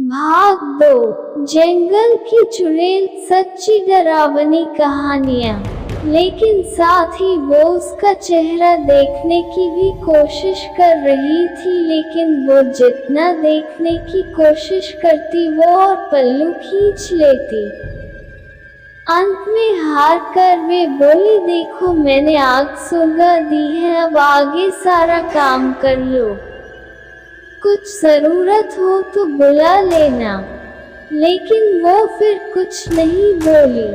भाग 2 जंगल की चुड़ैल। सच्ची डरावनी कहानियाँ। लेकिन साथ ही वो उसका चेहरा देखने की भी कोशिश कर रही थी, लेकिन वो जितना देखने की कोशिश करती वो और पल्लू खींच लेती। अंत में हार कर वे बोली, देखो मैंने आग सुलगा दी है, अब आगे सारा काम कर लो। कुछ जरूरत हो तो बुला लेना। लेकिन वो फिर कुछ नहीं बोली।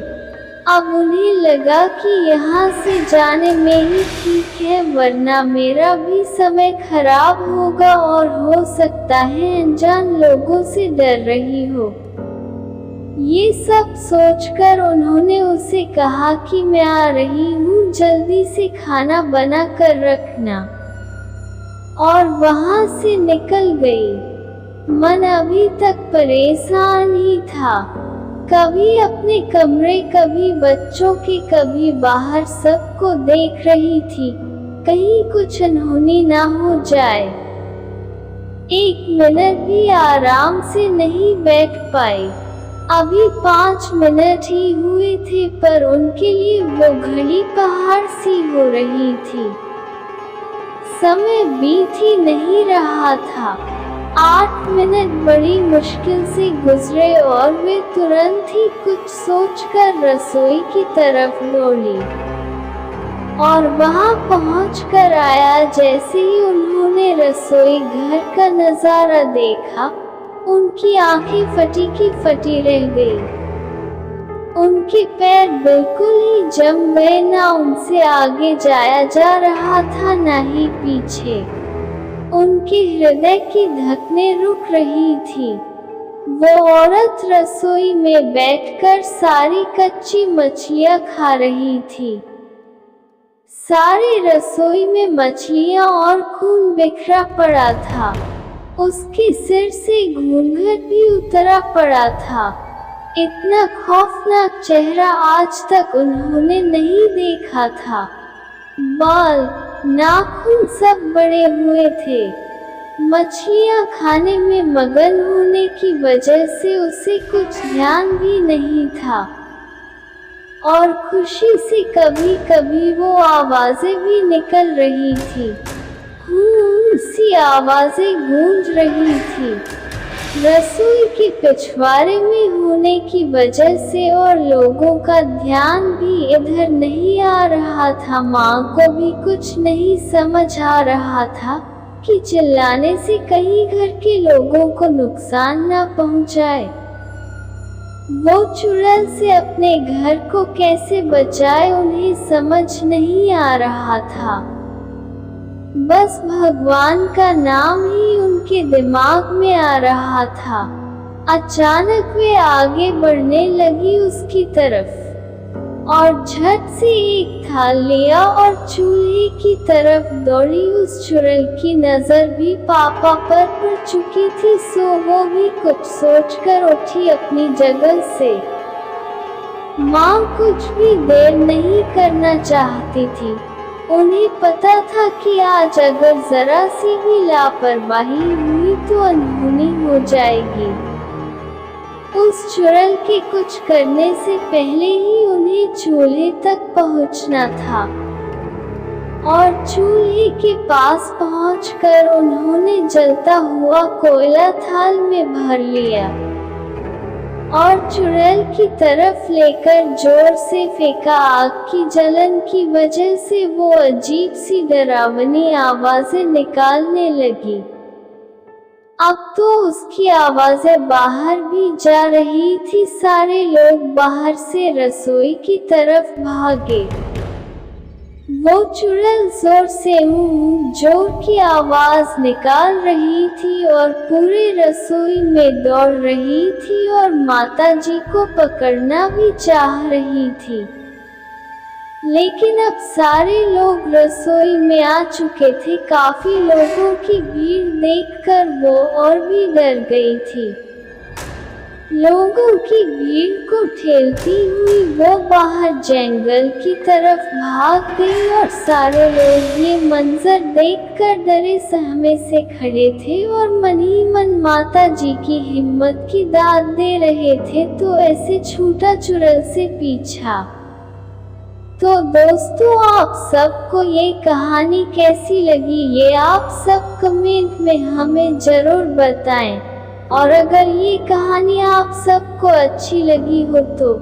अब उन्हें लगा कि यहाँ से जाने में ही ठीक है, वरना मेरा भी समय खराब होगा और हो सकता है अनजान लोगों से डर रही हो। ये सब सोचकर उन्होंने उसे कहा कि मैं आ रही हूँ, जल्दी से खाना बना कर रखना। और वहाँ से निकल गई। मन अभी तक परेशान ही था। कभी अपने कमरे, कभी बच्चों के, कभी बाहर, सबको देख रही थी, कहीं कुछ अनहोनी ना हो जाए। एक मिनट भी आराम से नहीं बैठ पाई। अभी 5 मिनट ही हुए थे, पर उनके लिए वो घड़ी पहाड़ सी हो रही थी। समय बीत ही नहीं रहा था। 8 मिनट बड़ी मुश्किल से गुजरे और वे तुरंत ही कुछ सोचकर रसोई की तरफ दौड़ी। और वहां पहुंचकर आया जैसे ही उन्होंने रसोई घर का नजारा देखा, उनकी आंखें फटी की फटी रह गई। उनके पैर बिल्कुल ही जम गए, ना उनसे आगे जाया जा रहा था ना ही पीछे। उनके हृदय की धड़कनें रुक रही थी। वो औरत रसोई में बैठकर सारी कच्ची मछलियां खा रही थी। सारी रसोई में मछलियां और खून बिखरा पड़ा था। उसके सिर से घूंघट भी उतरा पड़ा था। इतना खौफनाक चेहरा आज तक उन्होंने नहीं देखा था। बाल, नाखून सब बड़े हुए थे। मछलियां खाने में मगन होने की वजह से उसे कुछ ध्यान भी नहीं था। और खुशी से कभी कभी वो आवाजें भी निकल रही थी। सी आवाजें गूंज रही थी। रसोई के पिछवाड़े में होने की वजह से और लोगों का ध्यान भी इधर नहीं आ रहा था। माँ को भी कुछ नहीं समझ आ रहा था कि चिल्लाने से कहीं घर के लोगों को नुकसान न पहुँचाए। वो चुड़ैल से अपने घर को कैसे बचाए, उन्हें समझ नहीं आ रहा था। बस भगवान का नाम ही उनके दिमाग में आ रहा था। अचानक वे आगे बढ़ने लगी उसकी तरफ और झट से एक थाल लिया और चूल्हे की तरफ दौड़ी। उस चुड़ैल की नजर भी पापा पर पड़ चुकी थी, सो वो भी कुछ सोचकर उठी अपनी जगह से। माँ कुछ भी देर नहीं करना चाहती थी। उन्हें पता था कि आज अगर जरा सी भी लापरवाही हुई तो अनहोनी हो जाएगी। उस चुड़ैल के कुछ करने से पहले ही उन्हें चूल्हे तक पहुंचना था। और चूल्हे के पास पहुंचकर उन्होंने जलता हुआ कोयला थाल में भर लिया और चुड़ैल की तरफ लेकर जोर से फेंका। आग की जलन की वजह से वो अजीब सी डरावनी आवाजें निकालने लगी। अब तो उसकी आवाजें बाहर भी जा रही थी। सारे लोग बाहर से रसोई की तरफ भागे। वो चुड़ैल जोर से जोर की आवाज निकाल रही थी और पूरे रसोई में दौड़ रही थी और माताजी को पकड़ना भी चाह रही थी। लेकिन अब सारे लोग रसोई में आ चुके थे। काफी लोगों की भीड़ देखकर वो और भी डर गई थी। लोगों की भीड़ को ठेलती हुई वो बाहर जंगल की तरफ भाग गई और सारे लोग ये मंजर देखकर डरे सहमे से खड़े थे और मन ही मन माता जी की हिम्मत की दाद दे रहे थे तो ऐसे छूटा चुड़ैल से पीछा। तो दोस्तों, आप सबको ये कहानी कैसी लगी ये आप सब कमेंट में हमें जरूर बताएं। और अगर ये कहानी आप सबको अच्छी लगी हो तो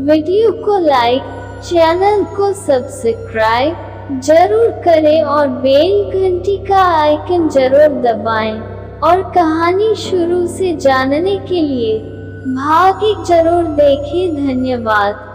वीडियो को लाइक, चैनल को सब्सक्राइब जरूर करें और बेल घंटी का आइकन जरूर दबाएं। और कहानी शुरू से जानने के लिए भाग 1 जरूर देखें। धन्यवाद।